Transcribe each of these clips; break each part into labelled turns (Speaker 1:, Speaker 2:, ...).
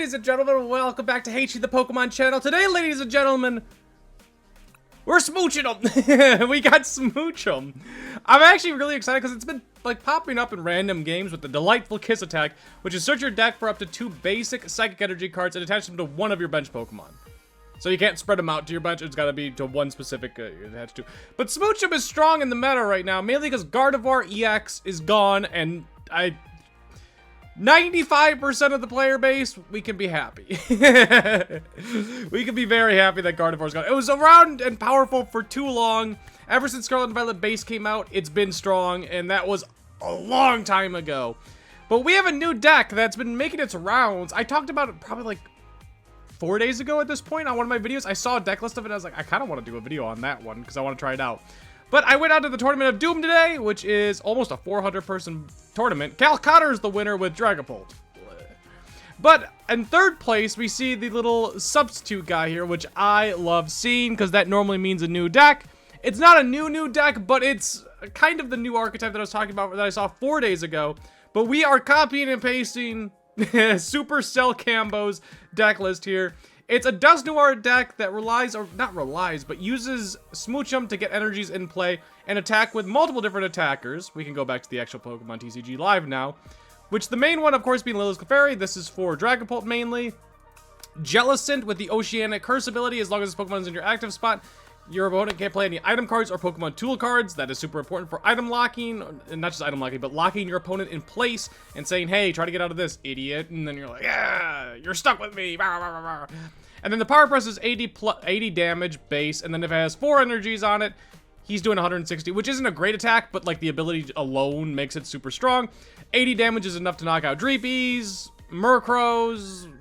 Speaker 1: ladies and gentlemen, welcome back to Haychie, the Pokemon channel. Today, ladies and gentlemen, we're smooching them. We got Smoochum. I'm actually really excited because it's been like popping up in random games with the delightful Kiss attack, which is search your deck for up to 2 basic Psychic Energy cards and attach them to one of your bench Pokemon. So you can't spread them out to your bench, it's gotta be to one specific you're attached to. But Smoochum is strong in the meta right now, mainly because Gardevoir EX is gone, and 95% of the player base, we can be happy. We can be very happy that Gardevoir's gone. It was around and powerful for too long. Ever since Scarlet and Violet base came out, it's been strong, and that was a long time ago. But we have a new deck that's been making its rounds. I talked about it probably like 4 days ago at this point on one of my videos. I saw a deck list of it, and I was like, I kind of want to do a video on that one because I want to try it out. But I went out to the Tournament of Doom today, which is almost a 400-person tournament. Cal Cotter's the winner with Dragapult. But in third place, we see the little substitute guy here, which I love seeing because that normally means a new deck. It's not a new deck, but it's kind of the new archetype that I was talking about that I saw 4 days ago. But we are copying and pasting Supercell Cambo's deck list here. It's a Dusknoir deck that but uses Smoochum to get energies in play and attack with multiple different attackers. We can go back to the actual Pokemon TCG live now, which the main one, of course, being Lillie's Clefairy. This is for Dragapult mainly. Jellicent with the Oceanic Curse ability. As long as this Pokemon is in your active spot, your opponent can't play any item cards or Pokemon tool cards. That is super important for item locking, and not just item locking, but locking your opponent in place and saying, hey, try to get out of this, idiot. And then you're like, yeah, you're stuck with me. And then the Power Press is 80 damage base, and then if it has 4 energies on it, he's doing 160, which isn't a great attack, but like the ability alone makes it super strong. 80 damage is enough to knock out Dreepies, Murkrows,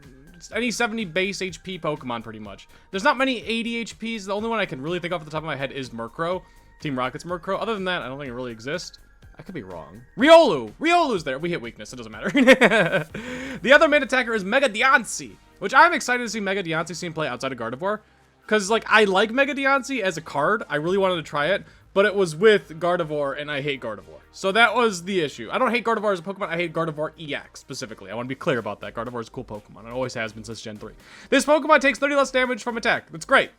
Speaker 1: any 70 base HP Pokemon pretty much. There's not many 80 HPs. The only one I can really think of off the top of my head is Murkrow. Team Rocket's Murkrow. Other than that, I don't think it really exists. I could be wrong. Riolu's there. We hit weakness. It doesn't matter. The other main attacker is Mega Diancie, which I'm excited to see Mega Diancie seen play outside of Gardevoir. Because, like, I like Mega Diancie as a card. I really wanted to try it. But it was with Gardevoir, and I hate Gardevoir. So that was the issue. I don't hate Gardevoir as a Pokemon. I hate Gardevoir EX specifically. I want to be clear about that. Gardevoir is a cool Pokemon. It always has been since Gen 3. This Pokemon takes 30 less damage from attack. That's great.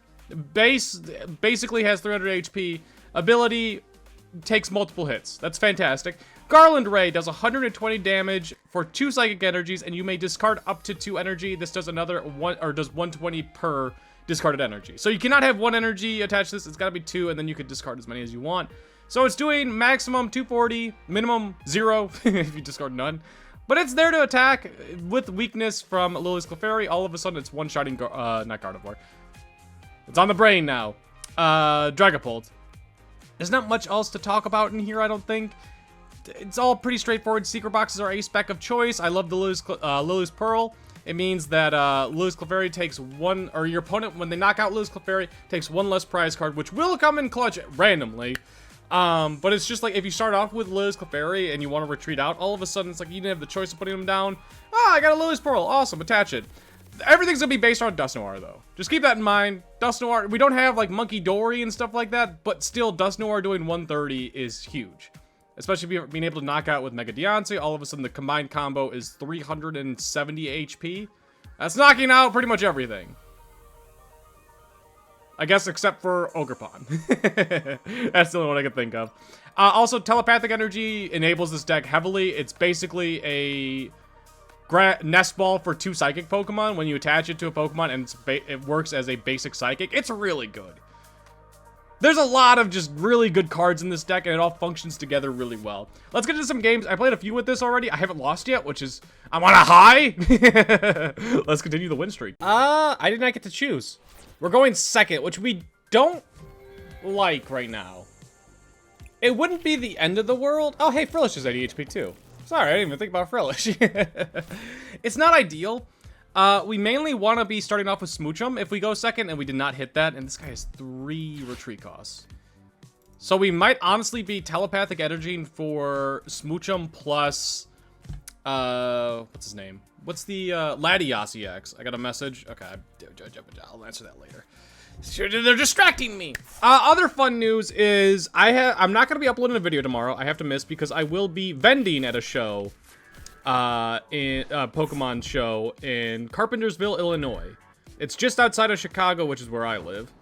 Speaker 1: Base basically has 300 HP. Ability takes multiple hits. That's fantastic. Garland Ray does 120 damage for 2 Psychic Energies, and you may discard up to 2 energy. This does another one, or does 120 per discarded energy. So you cannot have 1 energy attached to this. It's got to be 2, and then you could discard as many as you want. So it's doing maximum 240, minimum 0 if you discard none. But it's there to attack with weakness from Lillie's Clefairy. All of a sudden, it's one-shotting, not Gardevoir. It's on the brain now. Dragapult. There's not much else to talk about in here, I don't think. It's all pretty straightforward. Secret boxes are a spec of choice. I love the Lillie's Pearl. It means that Lillie's Clefairy takes 1, or your opponent, when they knock out Lillie's Clefairy, takes 1 less prize card, which will come in clutch randomly. But it's just like, if you start off with Lillie's Clefairy and you want to retreat out, all of a sudden it's like you didn't have the choice of putting them down. Ah, I got a Lillie's Pearl. Awesome, attach it. Everything's gonna be based on Dusknoir, though. Just keep that in mind. Dusknoir, we don't have like Monkey Dory and stuff like that, but still, Dusknoir doing 130 is huge. Especially being able to knock out with Mega Diancie. All of a sudden, the combined combo is 370 HP. That's knocking out pretty much everything. I guess except for Ogerpon. That's the only one I can think of. Also, Telepathic Energy enables this deck heavily. It's basically a nest ball for 2 Psychic Pokemon. When you attach it to a Pokemon and it works as a basic Psychic, it's really good. There's a lot of just really good cards in this deck, and it all functions together really well. Let's get into some games. I played a few with this already. I haven't lost yet, which is, I'm on a high. Let's continue the win streak. I did not get to choose. We're going second, which we don't like right now. It wouldn't be the end of the world. Oh, hey, Frillish is 80 HP too. Sorry, I didn't even think about Frillish. It's not ideal. We mainly want to be starting off with Smoochum if we go second, and we did not hit that, and this guy has 3 retreat costs. So we might honestly be Telepathic Energy for Smoochum plus, what's his name? What's the, Latias EX? I got a message. Okay, I'll answer that later. They're distracting me. Other fun news is I'm not going to be uploading a video tomorrow. I have to miss because I will be vending at a show in Pokemon show in Carpentersville, Illinois. It's just outside of Chicago, which is where I live.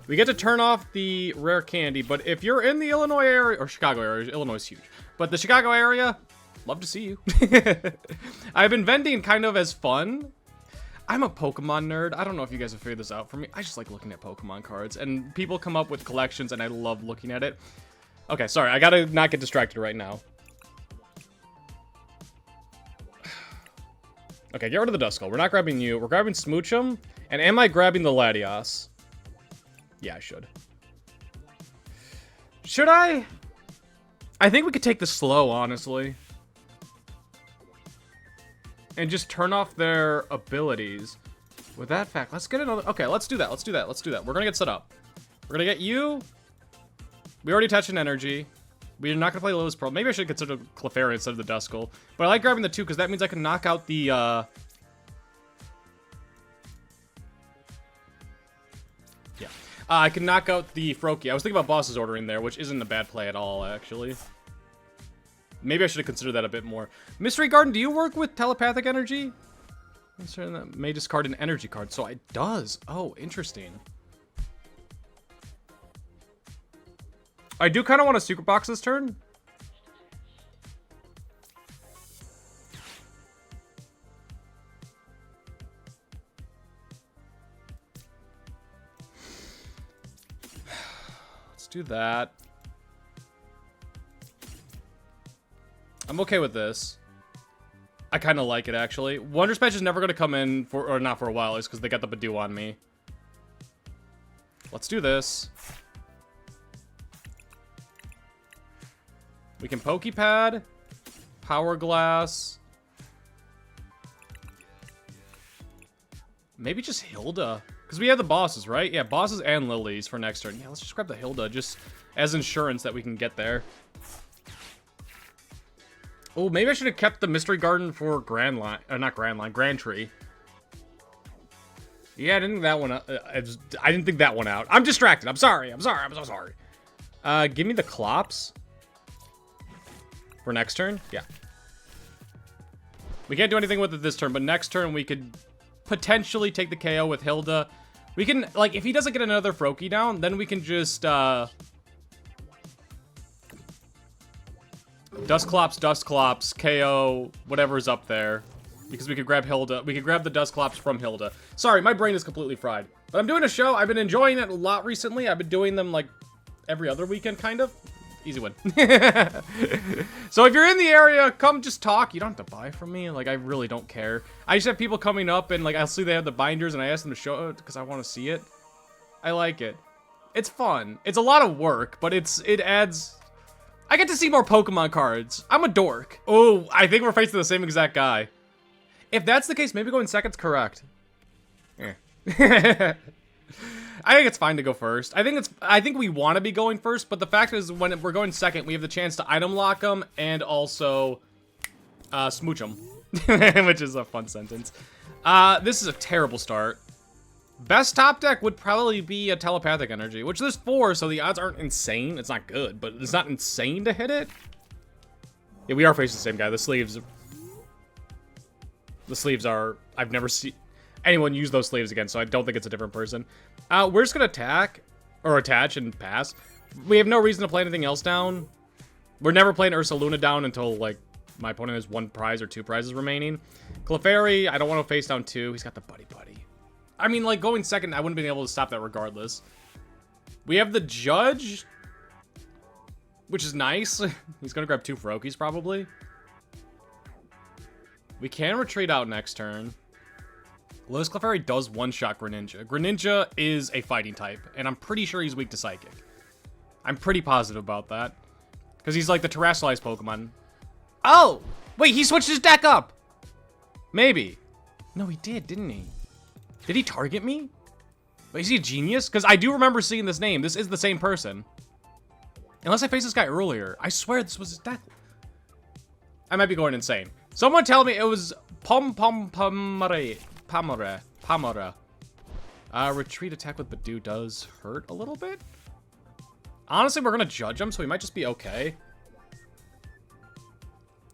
Speaker 1: We get to turn off the rare candy, but if you're in the Illinois area, or Chicago area, Illinois is huge, but the Chicago area, love to see you. I've been vending kind of as fun. I'm a Pokemon nerd. I don't know if you guys have figured this out for me. I just like looking at Pokemon cards, and people come up with collections, and I love looking at it. Okay, sorry, I gotta not get distracted right now. Okay, get rid of the Duskull. We're not grabbing you. We're grabbing Smoochum, and am I grabbing the Latias? Yeah, I should. Should I? I think we could take the slow, honestly. And just turn off their abilities. With that fact, let's get another... Okay, let's do that. Let's do that. Let's do that. We're gonna get set up. We're gonna get you. We already touched an energy. We're not gonna play Lil's Pearl. Maybe I should consider Clefairy instead of the Duskull. But I like grabbing the 2 because that means I can knock out the... I can knock out the Froakie. I was thinking about Boss's ordering there, which isn't a bad play at all, actually. Maybe I should have considered that a bit more. Mystery Garden, do you work with Telepathic Energy? That may discard an energy card, so it does. Oh, interesting. I do kind of want a Secret Box this turn. Do that. I'm okay with this. I kind of like it, actually. Wondrous Patch is never going to come in for, or not for a while, is because they got the Badoo on me. Let's do this. We can Poké Pad, Powerglass. Maybe just Hilda. Because we have the bosses, right? Yeah, bosses and Lilies for next turn. Yeah, let's just grab the Hilda, just as insurance that we can get there. Oh, maybe I should have kept the Mystery Garden for Grand Line. Or not Grand Line, Grand Tree. Yeah, I didn't think that one I didn't think that one out. I'm distracted. I'm sorry. I'm sorry. I'm so sorry. Give me the Clops. For next turn? Yeah. We can't do anything with it this turn, but next turn we could... potentially take the KO with Hilda. We can, like, if he doesn't get another Froakie down, then we can just, Dusclops, KO, whatever's up there. Because we could grab Hilda. We could grab the Dusclops from Hilda. Sorry, my brain is completely fried. But I'm doing a show. I've been enjoying it a lot recently. I've been doing them, like, every other weekend, kind of. Easy win. So if you're in the area, come just talk. You don't have to buy from me. Like, I really don't care. I just have people coming up and, like, I'll see they have the binders and I ask them to show it because I want to see it. I like it. It's fun. It's a lot of work, but it adds... I get to see more Pokemon cards. I'm a dork. Oh, I think we're facing the same exact guy. If that's the case, maybe going second's correct. Yeah. I think it's fine to go first. I think we want to be going first, but the fact is when we're going second, we have the chance to item lock them and also smooch them, which is a fun sentence. This is a terrible start. Best top deck would probably be a Telepathic Energy, which there's 4, so the odds aren't insane. It's not good, but it's not insane to hit it. Yeah, we are facing the same guy. The sleeves are... I've never seen anyone use those sleeves again, so I don't think it's a different person. We're just gonna attack, or attach and pass. We have no reason to play anything else down. We're never playing Ursaluna down until, like, my opponent has 1 prize or 2 prizes remaining. Clefairy, I don't want to face down 2. He's got the Buddy. I mean, like, going second, I wouldn't have been able to stop that regardless. We have the Judge, which is nice. He's gonna grab 2 Froakies, probably. We can retreat out next turn. Lil's Clefairy does one-shot Greninja. Greninja is a fighting type, and I'm pretty sure he's weak to Psychic. I'm pretty positive about that. Because he's like the terrestrialized Pokemon. Oh! Wait, he switched his deck up! Maybe. No, he did, didn't he? Did he target me? Wait, is he a genius? Because I do remember seeing this name. This is the same person. Unless I faced this guy earlier. I swear this was his deck. I might be going insane. Someone tell me it was Pamara. Retreat attack with Badoo does hurt a little bit. Honestly, we're gonna judge him, so we might just be okay.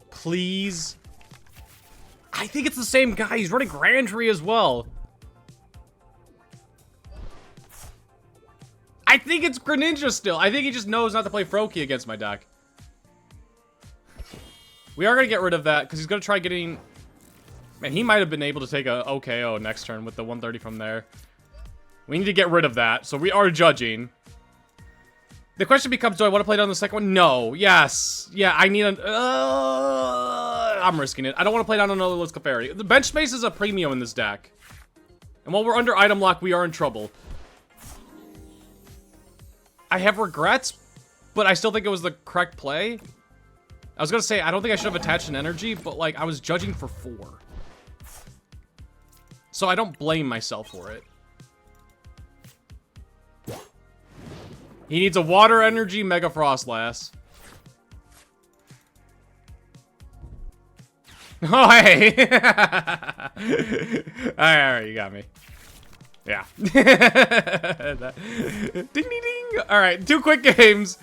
Speaker 1: Please. I think it's the same guy. He's running Grandry as well. I think it's Greninja still. I think he just knows not to play Froakie against my deck. We are going to get rid of that because he's going to try getting... Man, he might have been able to take a OKO next turn with the 130 from there. We need to get rid of that, so we are judging. The question becomes, do I want to play down the second one? No. Yes. Yeah, I need a... I'm risking it. I don't want to play down another Clefairy. The bench space is a premium in this deck. And while we're under item lock, we are in trouble. I have regrets, but I still think it was the correct play. I was going to say, I don't think I should have attached an energy, but, like, I was judging for 4. So I don't blame myself for it. He needs a Water Energy Mega Frostlass. Oh, hey! Alright, you got me. Yeah. Ding, ding, ding! Alright, 2 quick games.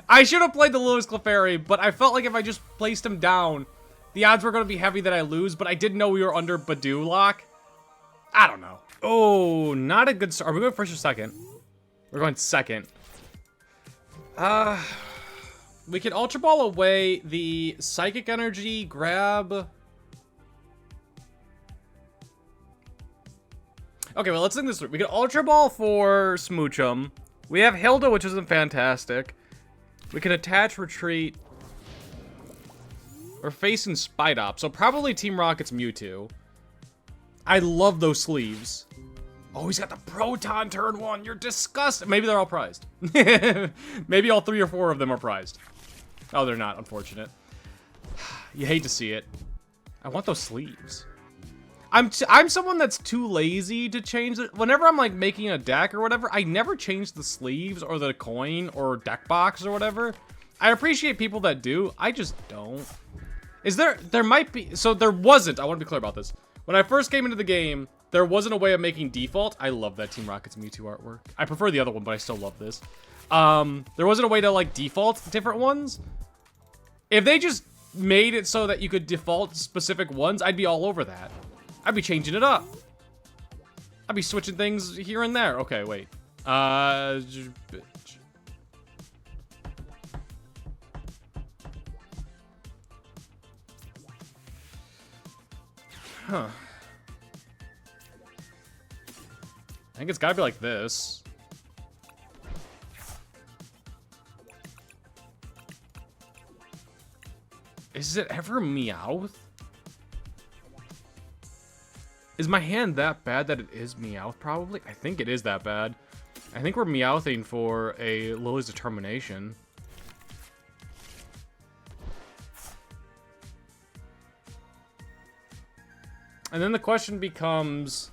Speaker 1: I should have played the Lilie's Clefairy, but I felt like if I just placed him down, the odds were going to be heavy that I lose, but I didn't know we were under Badoo lock. I don't know. Oh, not a good start. Are we going first or second? We're going second. We can Ultra Ball away the Psychic Energy, grab... Okay, well, let's think this through. We can Ultra Ball for Smoochum. We have Hilda, which isn't fantastic. We can attach Retreat. We're facing Spidop, so probably Team Rocket's Mewtwo. I love those sleeves. Oh, he's got the Proton turn 1. You're disgusting. Maybe they're all prized. Maybe all 3 or 4 of them are prized. Oh, they're not. Unfortunate. You hate to see it. I want those sleeves. I'm someone that's too lazy to change it. Whenever I'm, like, making a deck or whatever, I never change the sleeves or the coin or deck box or whatever. I appreciate people that do. I just don't. There might be... So there wasn't. I want to be clear about this. When I first came into the game, there wasn't a way of making default. I love that Team Rocket's Mewtwo artwork. I prefer the other one, but I still love this. There wasn't a way to, like, default different ones. If they just made it so that you could default specific ones, I'd be all over that. I'd be changing it up. I'd be switching things here and there. Okay, wait. Huh. I think it's gotta be like this. Is it ever Meowth? Is my hand that bad that it is Meowth, probably? I think it is that bad. I think we're Meowthing for a Lillie's Determination. And then the question becomes...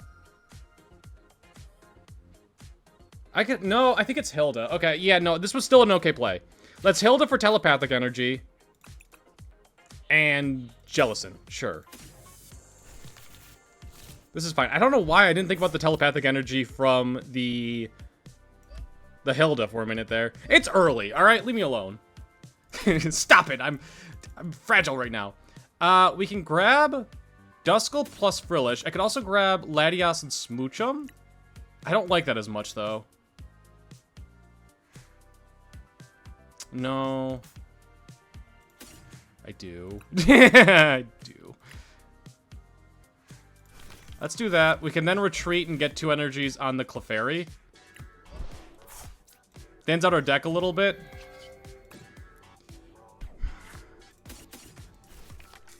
Speaker 1: No, I think it's Hilda. Okay, yeah, no, this was still an okay play. Let's Hilda for Telepathic Energy. And Jellicent, sure. This is fine. I don't know why I didn't think about the Telepathic Energy from the Hilda for a minute there. It's early, all right? Leave me alone. Stop it. I'm fragile right now. We can grab Duskull plus Frillish. I could also grab Latias and Smoochum. I don't like that as much, though. No. I do. I do. Let's do that. We can then retreat and get 2 energies on the Clefairy. Thins out our deck a little bit.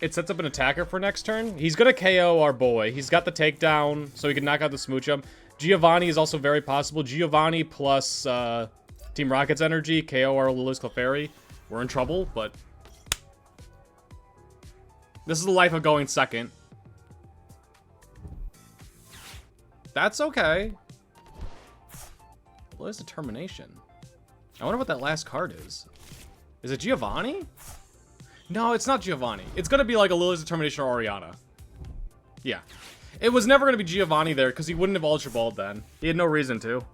Speaker 1: It sets up an attacker for next turn. He's gonna KO our boy. He's got the takedown, so he can knock out the Smoochum. Giovanni is also very possible. Giovanni plus Team Rocket's energy, KO our Lilie's Clefairy. We're in trouble, but... This is the life of going second. That's okay. Lilie's Determination. I wonder what that last card is. Is it Giovanni? No, it's not Giovanni. It's gonna be like a Lilie's Determination or Oriana. Yeah. It was never gonna be Giovanni there because he wouldn't have Ultra Balled then. He had no reason to.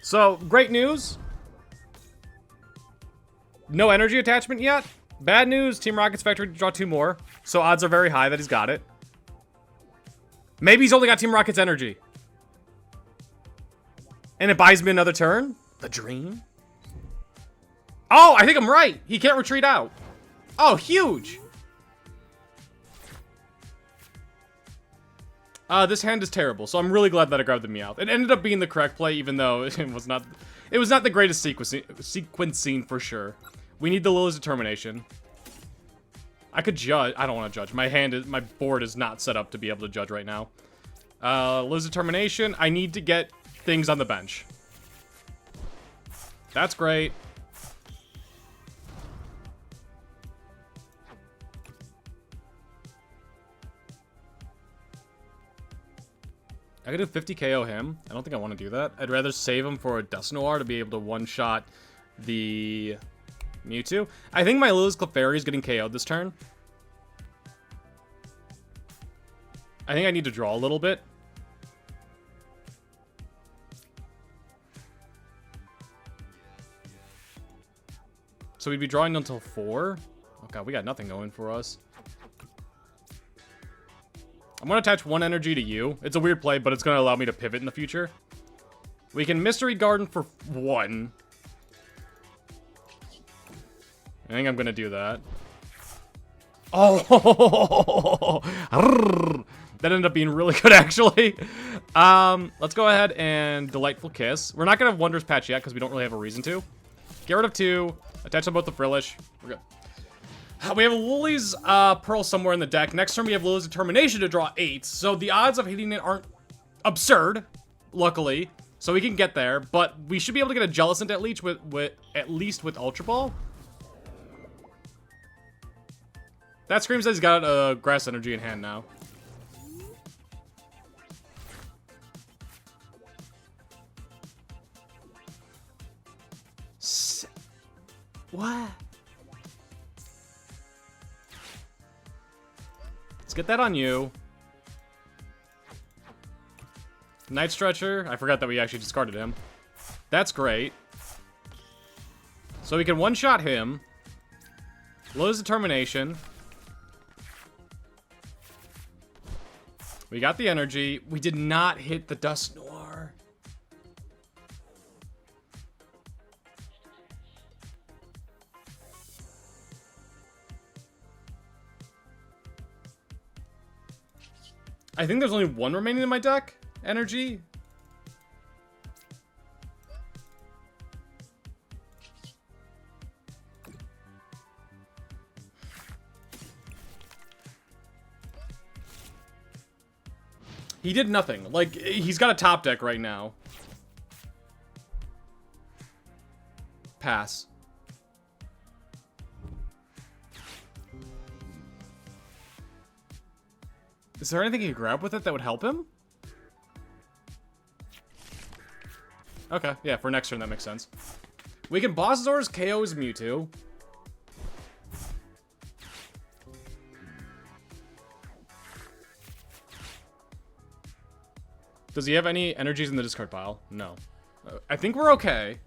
Speaker 1: So, great news. No energy attachment yet. Bad news, Team Rocket's factory to draw 2 more. So odds are very high that he's got it. Maybe he's only got Team Rocket's energy. And it buys me another turn? The dream? Oh, I think I'm right. He can't retreat out. Oh, huge. This hand is terrible, so I'm really glad that I grabbed the Meowth. It ended up being the correct play, even though it was not the greatest sequencing for sure. We need the Lillie's Determination. I could judge. I don't want to judge. My board is not set up to be able to judge right now. Lillie's Determination. I need to get things on the bench. That's great. I could do 50 KO him. I don't think I want to do that. I'd rather save him for a Dusknoir to be able to one-shot the Mewtwo. I think my Lillie's Clefairy is getting KO'd this turn. I think I need to draw a little bit. So we'd be drawing until 4. Oh god, we got nothing going for us. I'm going to attach 1 energy to you. It's a weird play, but it's going to allow me to pivot in the future. We can Mystery Garden for 1. I think I'm going to do that. Oh! That ended up being really good, actually. Let's go ahead and Delightful Kiss. We're not going to have Wondrous Patch yet, because we don't really have a reason to. Get rid of 2. Attach them both to Frillish. We're good. We have a Lillie's Pearl somewhere in the deck. Next turn, we have Lillie's Determination to draw 8. So the odds of hitting it aren't absurd, luckily. So we can get there. But we should be able to get a Jellicent at least with Ultra Ball. That screams that he's got a Grass Energy in hand now. What? Let's get that on you. Night Stretcher. I forgot that we actually discarded him. That's great. So we can one-shot him. Lillie's Determination. We got the energy. We did not hit the Dusknoir. I think there's only 1 remaining in my deck. Energy. He did nothing. Like, he's got a top deck right now. Pass. Is there anything he could grab with it that would help him? Okay, yeah, for next turn that makes sense. We can Boss his orders, KO his Mewtwo. Does he have any energies in the discard pile? No. I think we're okay.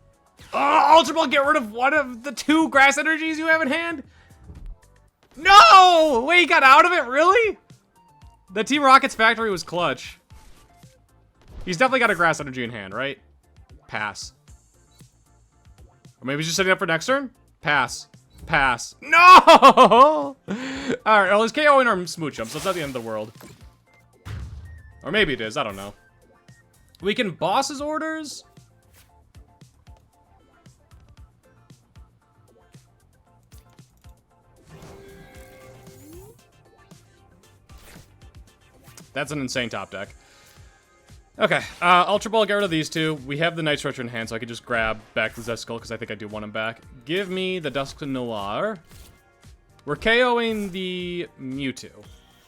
Speaker 1: Oh, Ultra Ball, get rid of one of the 2 grass energies you have in hand? No! Wait, he got out of it? Really? The Team Rocket's factory was clutch. He's definitely got a grass energy in hand, right? Pass. Or maybe he's just setting up for next turn? Pass. Pass. No! Alright, well, he's KOing our Smoochum, so it's not the end of the world. Or maybe it is, I don't know. We can boss his orders. That's an insane top deck. Okay, Ultra Ball, get rid of these 2. We have the Night Stretcher in hand, so I could just grab back the Duskull, because I think I do want him back. Give me the Dusknoir. We're KOing the Mewtwo.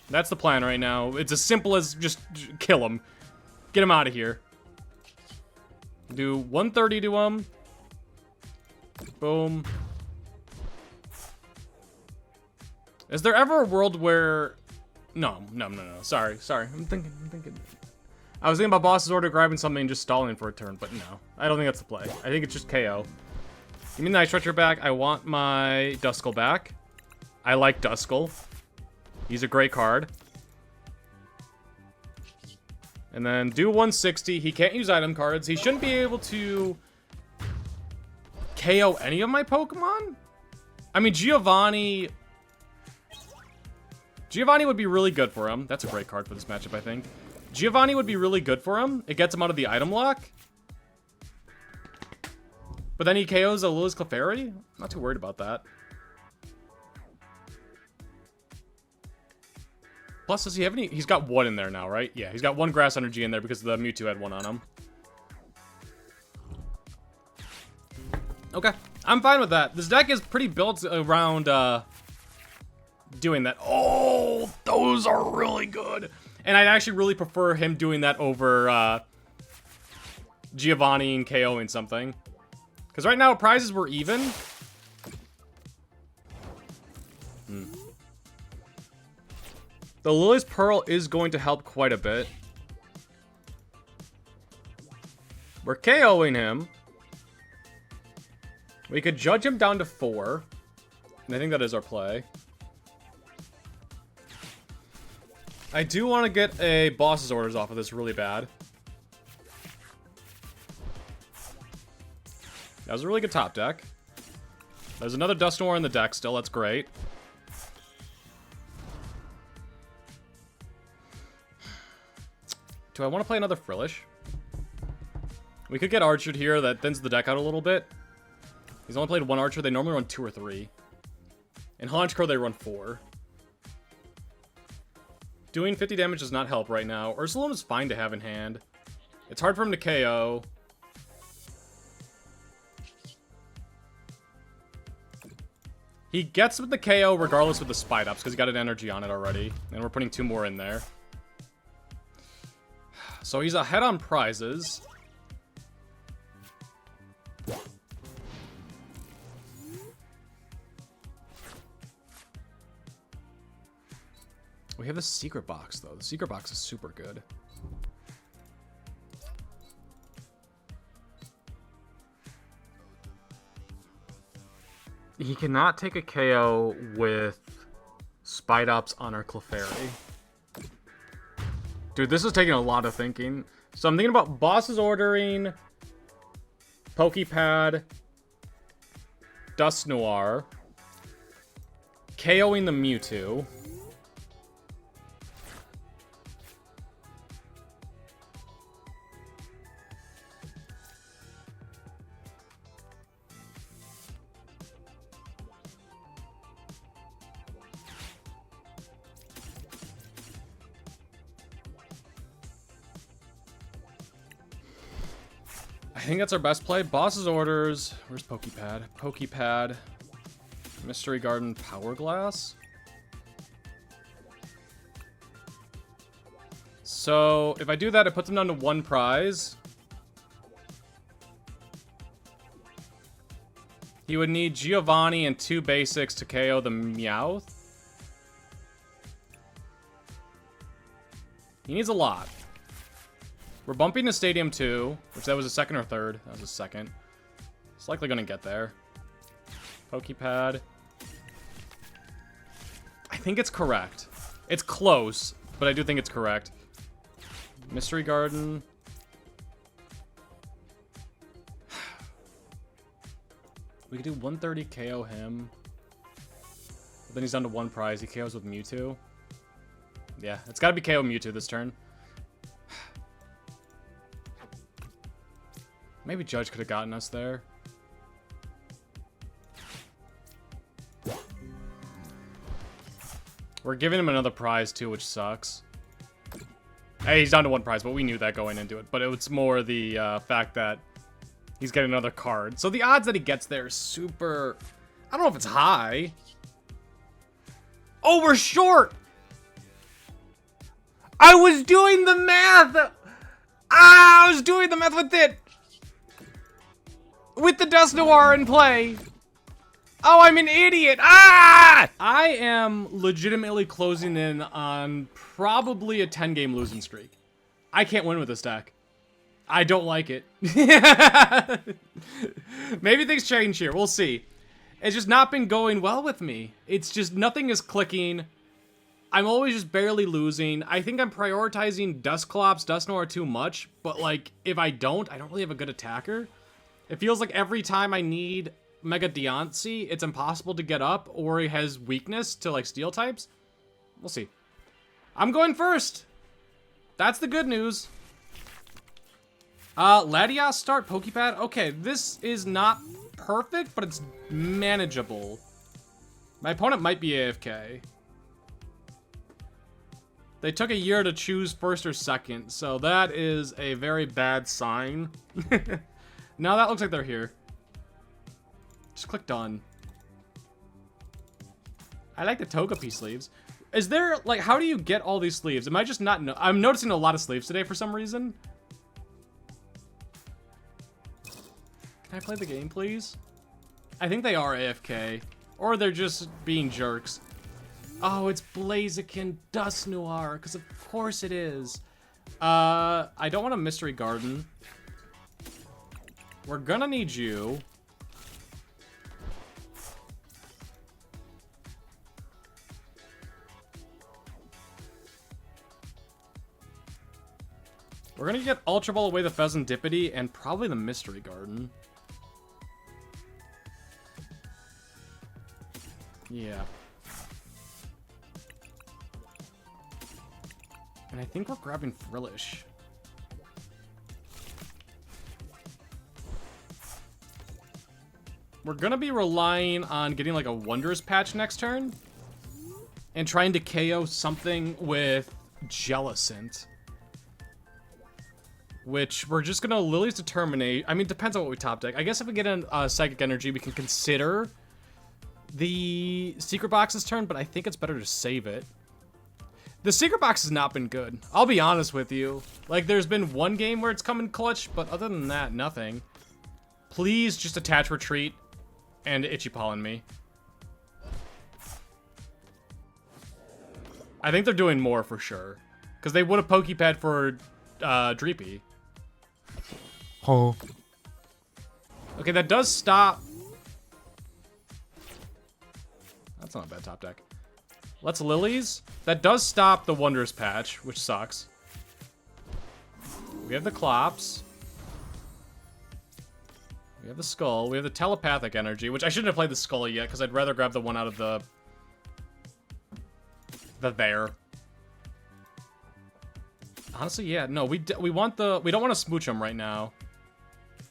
Speaker 1: That's the plan right now. It's as simple as just kill him. Get him out of here. Do 130 to him. Boom. Is there ever a world where... No. Sorry. I'm thinking. I was thinking about Boss's Order grabbing something and just stalling for a turn, but no. I don't think that's the play. I think it's just KO. Give me the Night Stretcher back. I want my Duskull back. I like Duskull. He's a great card. And then do 160. He can't use item cards. He shouldn't be able to KO any of my Pokemon? I mean, Giovanni would be really good for him. That's a great card for this matchup, I think. Giovanni would be really good for him. It gets him out of the item lock. But then he KOs a Lillie's Clefairy? Not too worried about that. Plus, does he have any? He's got one in there now, right? Yeah, he's got one Grass Energy in there because the Mewtwo had one on him. Okay, I'm fine with that. This deck is pretty built around doing that. Oh, those are really good. And I'd actually really prefer him doing that over Giovanni and KOing something. Because right now, prizes were even. The Lillie's Pearl is going to help quite a bit. We're KOing him. We could judge him down to 4. And I think that is our play. I do want to get a boss's orders off of this really bad. That was a really good top deck. There's another Dusknoir in the deck still. That's great. Do I want to play another Frillish? We could get Archered here. That thins the deck out a little bit. He's only played one Archer. They normally run 2 or 3. In Honchkrow, they run 4. Doing 50 damage does not help right now. Ursaluna is fine to have in hand. It's hard for him to KO. He gets with the KO regardless with the Spite Ups because he got an energy on it already. And we're putting 2 more in there. So he's ahead on prizes. We have the Secret Box, though. The Secret Box is super good. He cannot take a KO with Spite Ups on our Clefairy. Dude, this is taking a lot of thinking. So I'm thinking about bosses ordering Poké Pad, Dusknoir, KOing the Mewtwo. I think that's our best play. Boss's orders. Where's Poké Pad? Poké Pad. Mystery Garden Powerglass. So if I do that, it puts him down to 1 prize. He would need Giovanni and 2 basics to KO the Meowth. He needs a lot. We're bumping to Stadium 2, which that was a 2nd or 3rd. That was a 2nd. It's likely going to get there. Poké Pad. I think it's correct. It's close, but I do think it's correct. Mystery Garden. We could do 130 KO him. But then he's down to 1 prize. He KOs with Mewtwo. Yeah, it's got to be KO Mewtwo this turn. Maybe Judge could have gotten us there. We're giving him another prize too, which sucks. Hey, he's down to 1 prize, but we knew that going into it. But it's more the fact that he's getting another card. So the odds that he gets there is super... I don't know if it's high. Oh, we're short! I was doing the math! Ah, I was doing the math with it! With the Dusknoir in play. Oh, I'm an idiot. Ah! I am legitimately closing in on probably a 10-game losing streak. I can't win with this deck. I don't like it. Maybe things change here. We'll see. It's just not been going well with me. It's just nothing is clicking. I'm always just barely losing. I think I'm prioritizing Dusclops, Dusknoir too much, but like, if I don't really have a good attacker. It feels like every time I need Mega Diancie, it's impossible to get up, or it has weakness to like steel types. We'll see. I'm going first. That's the good news. Latias start Poké Pad. Okay, this is not perfect, but it's manageable. My opponent might be AFK. They took a year to choose first or second, so that is a very bad sign. Now that looks like they're here. Just click done. I like the Togepi sleeves. Is there, like, how do you get all these sleeves? Am I just not I'm noticing a lot of sleeves today for some reason. Can I play the game, please? I think they are AFK. Or they're just being jerks. Oh, it's Blaziken Dusknoir, because of course it is. I don't want a Mystery Garden. We're gonna need you. We're gonna get Ultra Ball away the Fezandipiti and probably the Mystery Garden. Yeah. And I think we're grabbing Frillish. We're gonna be relying on getting like a Wondrous Patch next turn. And trying to KO something with Jellicent. Which we're just gonna Lillie's Determinate. I mean, depends on what we top deck. I guess if we get a Psychic Energy, we can consider the Secret Box this turn, but I think it's better to save it. The Secret Box has not been good. I'll be honest with you. Like, there's been one game where it's come in clutch, but other than that, nothing. Please just attach Retreat and Itchy Pollen me. I think they're doing more for sure. Because they would have Poké Pad for Dreepy.
Speaker 2: Huh.
Speaker 1: Okay, that does stop. That's not a bad top deck. Let's Lilies. That does stop the Wondrous Patch, which sucks. We have the Clops. We have the Skull. We have the Telepathic Energy, which I shouldn't have played the Skull yet, because I'd rather grab the one out of the there. Honestly, yeah. No, we don't want to Smoochum right now.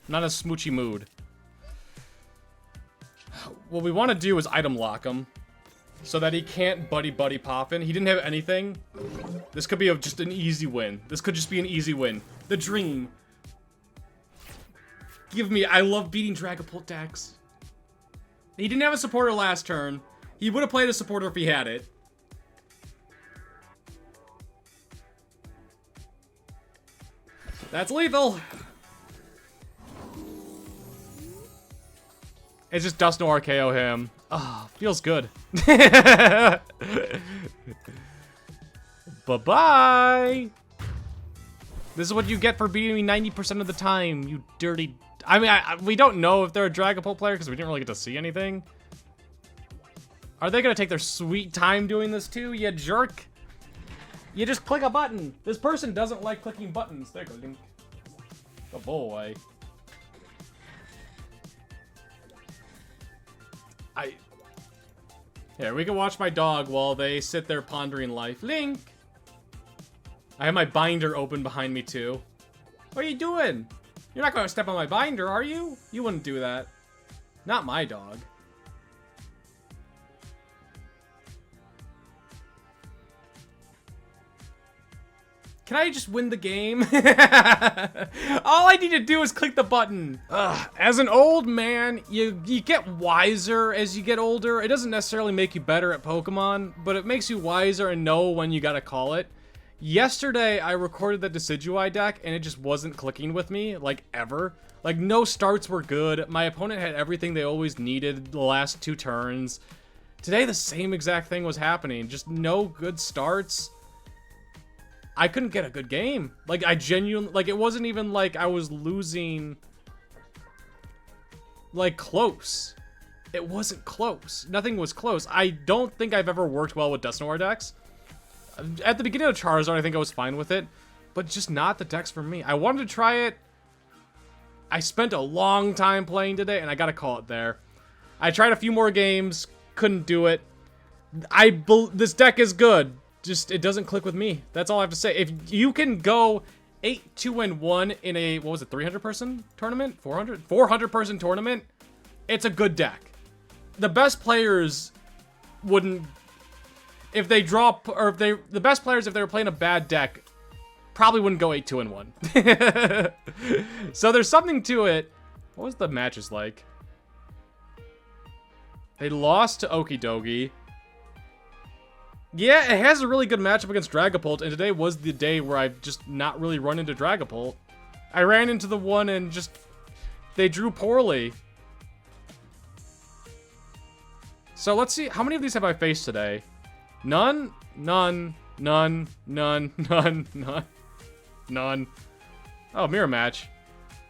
Speaker 1: I'm not in a smoochy mood. What we want to do is item lock him. So that he can't buddy poppin'. He didn't have anything. This could be just an easy win. This could just be an easy win. The dream. Give me. I love beating Dragapult decks. He didn't have a supporter last turn. He would have played a supporter if he had it. That's lethal. It's just Dusknoir KO him. Ah, feels good. Bye-bye. This is what you get for beating me 90% of the time, you dirty... I mean, we don't know if they're a Dragapult player because we didn't really get to see anything. Are they going to take their sweet time doing this too, you jerk? You just click a button. This person doesn't like clicking buttons. There goes Link. Oh boy. Here, we can watch my dog while they sit there pondering life. Link! I have my binder open behind me, too. What are you doing? You're not gonna step on my binder, are you? You wouldn't do that. Not my dog. Can I just win the game? All I need to do is click the button. Ugh. As an old man, you get wiser as you get older. It doesn't necessarily make you better at Pokemon, but it makes you wiser and know when you gotta call it. Yesterday, I recorded the Decidueye deck, and it just wasn't clicking with me, like, ever. Like, no starts were good. My opponent had everything they always needed the last 2 turns. Today, the same exact thing was happening. Just no good starts. I couldn't get a good game. Like, I genuinely... Like, it wasn't even like I was losing... Like, close. It wasn't close. Nothing was close. I don't think I've ever worked well with Dusknoir decks. At the beginning of Charizard, I think I was fine with it, but just not the decks for me. I wanted to try it. I spent a long time playing today, and I gotta call it there. I tried a few more games, couldn't do it. This deck is good, just it doesn't click with me. That's all I have to say. If you can go 8-2-1 in a, what was it, 300-person tournament? 400-person tournament? It's a good deck. The best players wouldn't, if they drop, or if the best players, if they were playing a bad deck, probably wouldn't go 8-2-1. So there's something to it. What was the matches like? They lost to Okidogi. Yeah, it has a really good matchup against Dragapult, and today was the day where I've just not really run into Dragapult. I ran into the one and just, they drew poorly. So let's see, how many of these have I faced today? None, none, none, none, none, none, none. Oh, mirror match.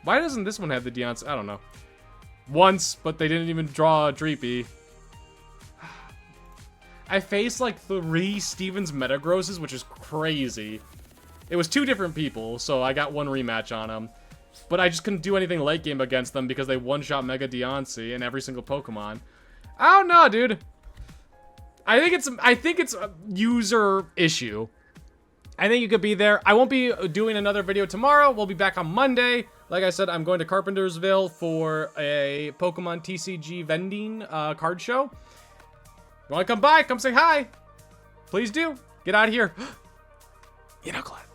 Speaker 1: Why doesn't this one have the Diancie? I don't know. Once, but they didn't even draw a Dreepy. I faced like 3 Stevens Metagrosses, which is crazy. It was 2 different people, so I got 1 rematch on them. But I just couldn't do anything late game against them because they one-shot Mega Diancie in every single Pokemon. I don't know, dude. I think it's a user issue. I think you could be there. I won't be doing another video tomorrow. We'll be back on Monday. Like I said, I'm going to Carpentersville for a Pokemon TCG vending card show. You want to come by? Come say hi. Please do. Get out of here. You know, Clef.